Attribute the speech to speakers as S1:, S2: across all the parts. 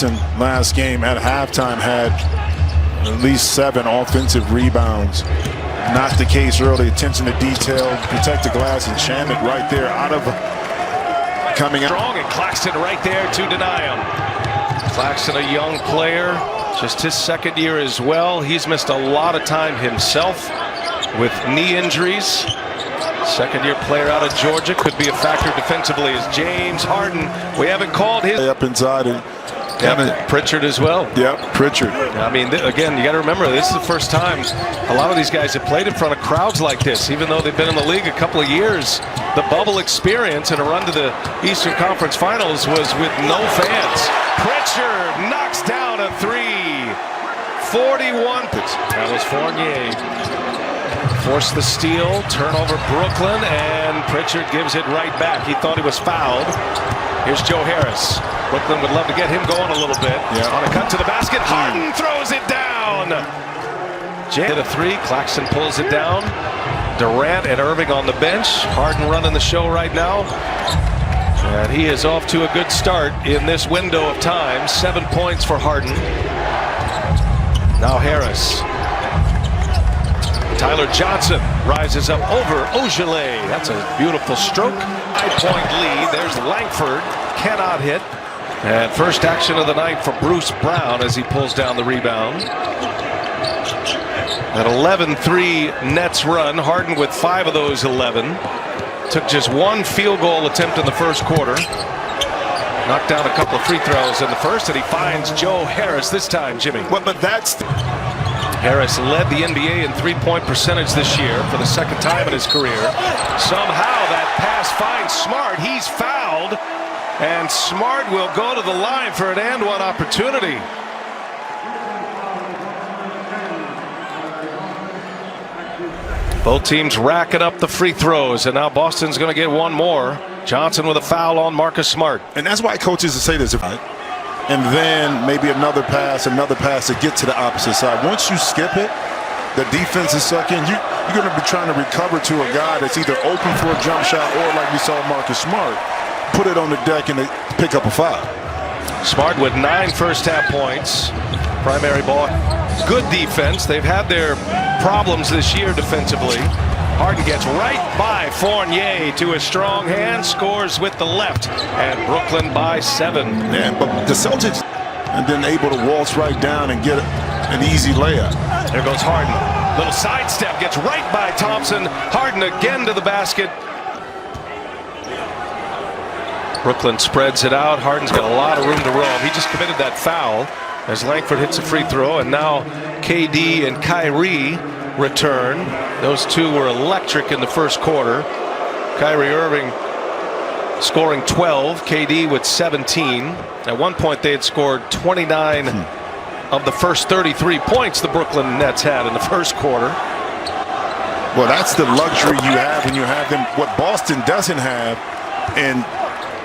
S1: Thompson last game at halftime had at least 7 offensive rebounds. Not the case early. Attention to detail, protect the glass, and Shamit right there out of coming out.
S2: Strong, and Claxton right there to deny him. Claxton, a young player, just his second year as well. He's missed a lot of time himself with knee injuries. Second-year player out of Georgia, could be a factor defensively as James Harden. We haven't called his
S1: up inside it.
S2: Pritchard as well.
S1: Yep, Pritchard.
S2: I mean, again, you got to remember, this is the first time a lot of these guys have played in front of crowds like this, even though they've been in the league a couple of years. The bubble experience and a run to the Eastern Conference Finals was with no fans. Pritchard knocks down a 3. 41. That was Fournier. Forced the steal, turnover Brooklyn, and Pritchard gives it right back. He thought he was fouled. Here's Joe Harris. Brooklyn would love to get him going a little bit. Yeah. On a cut to the basket, Harden throws it down. Hit a 3, Claxton pulls it down. Durant and Irving on the bench. Harden running the show right now. And he is off to a good start in this window of time. 7 points for Harden. Now Harris. Tyler Johnson rises up over Ogilvy. That's a beautiful stroke. 5-point lead. There's Langford. Cannot hit. And first action of the night for Bruce Brown as he pulls down the rebound. An 11-3 Nets run. Harden with 5 of those 11. Took just 1 field goal attempt in the first quarter. Knocked down a couple of free throws in the first, and he finds Joe Harris this time, Jimmy.
S1: Well, but that's...
S2: Harris led the NBA in three-point percentage this year for the second time in his career. Somehow that pass finds Smart. He's fouled, and Smart will go to the line for an and-one opportunity. Both teams racking up the free throws, and now Boston's going to get one more. Johnson with a foul on Marcus Smart.
S1: And that's why coaches say this. And then maybe another pass to get to the opposite side. Once you skip it, the defense is sucking. You're going to be trying to recover to a guy that's either open for a jump shot or, like we saw Marcus Smart, put it on the deck and pick up a foul.
S2: Smart with 9 first-half points. Primary ball. Good defense. They've had their problems this year defensively. Harden gets right by Fournier to a strong hand, scores with the left, and Brooklyn by 7.
S1: Yeah, but the Celtics and then able to waltz right down and get an easy layup.
S2: There goes Harden. Little sidestep, gets right by Thompson. Harden again to the basket. Brooklyn spreads it out. Harden's got a lot of room to roam. He just committed that foul as Langford hits a free throw, and now KD and Kyrie return. Those two were electric in the first quarter. Kyrie Irving scoring 12, KD with 17. At one point they had scored 29 of the first 33 points the Brooklyn Nets had in the first quarter.
S1: Well, that's the luxury you have when you have them. What Boston doesn't have, and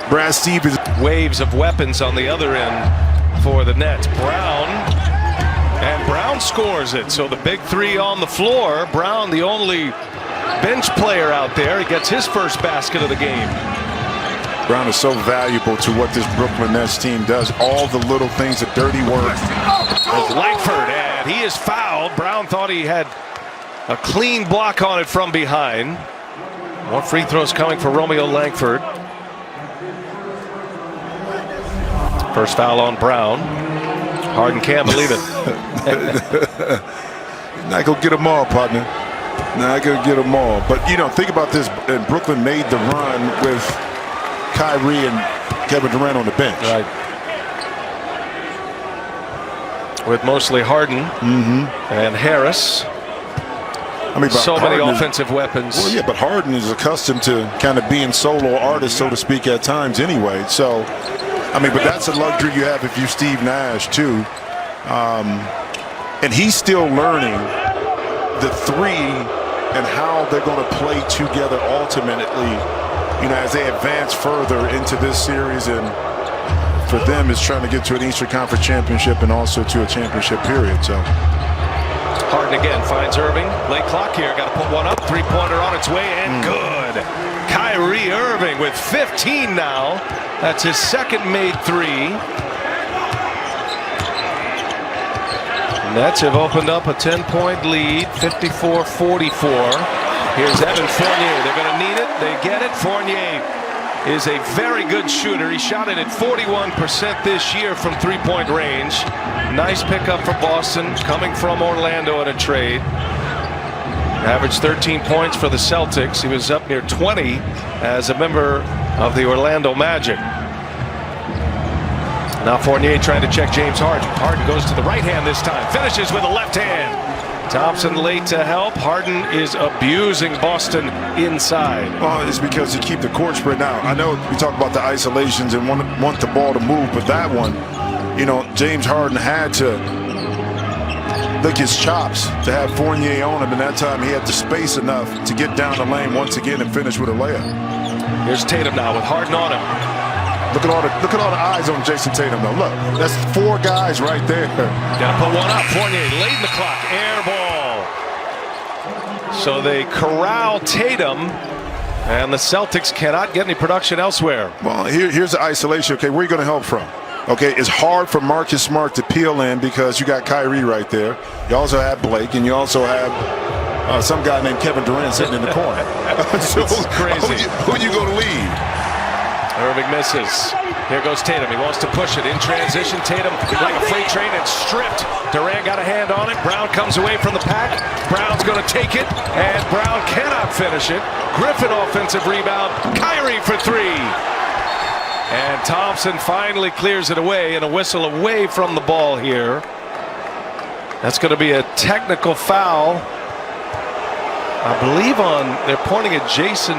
S1: Brad Stevens.
S2: Waves of weapons on the other end for the Nets. Brown scores it. So the big 3 on the floor. Brown, the only bench player out there. He gets his first basket of the game.
S1: Brown is so valuable to what this Brooklyn Nets team does. All the little things, the dirty work.
S2: Langford, and he is fouled. Brown thought he had a clean block on it from behind. More free throws coming for Romeo Langford. First foul on Brown. Harden can't believe it.
S1: Not gonna get them all, partner. Not gonna get them all. But think about this. And Brooklyn made the run with Kyrie and Kevin Durant on the bench.
S2: Right. With mostly Harden and Harris.
S1: I mean,
S2: so many offensive weapons.
S1: Well, yeah, but Harden is accustomed to kind of being solo artist, so to speak, at times anyway. So, I mean, but that's a luxury you have if you're Steve Nash, too. And he's still learning the 3 and how they're going to play together ultimately, as they advance further into this series. And for them, it's trying to get to an Eastern Conference championship and also to a championship period. So
S2: Harden again finds Irving. Late clock here. Got to put one up. 3-pointer on its way and good. Kyrie Irving with 15 now. That's his second made 3. Nets have opened up a 10-point lead, 54-44. Here's Evan Fournier. They're going to need it. They get it. Fournier is a very good shooter. He shot it at 41% this year from three-point range. Nice pickup for Boston, coming from Orlando in a trade. Averaged 13 points for the Celtics. He was up near 20 as a member of the Orlando Magic. Now Fournier trying to check James Harden. Harden goes to the right hand this time. Finishes with a left hand. Thompson late to help. Harden is abusing Boston inside.
S1: Well, it's because you keep the court spread out. I know we talk about the isolations and want the ball to move, but that one, you know, James Harden had to lick his chops to have Fournier on him, and that time he had the space enough to get down the lane once again and finish with a layup.
S2: Here's Tatum now with Harden on him.
S1: Look at all the eyes on Jason Tatum though. Look, that's 4 guys right there.
S2: Gotta put one up. Fournier late in the clock. Air ball. So they corral Tatum, and the Celtics cannot get any production elsewhere.
S1: Well, here's the isolation. Okay, where are you going to help from? Okay, it's hard for Marcus Smart to peel in because you got Kyrie right there. You also have Blake, and you also have some guy named Kevin Durant sitting in the corner. So
S2: it's crazy.
S1: Who are you going to leave?
S2: Irving misses. Here goes Tatum. He wants to push it in transition. Tatum like a freight train and stripped. Durant got a hand on it. Brown comes away from the pack. Brown's going to take it, and Brown cannot finish it. Griffin offensive rebound. Kyrie for 3. And Thompson finally clears it away, and a whistle away from the ball here. That's going to be a technical foul, I believe, they're pointing at Jason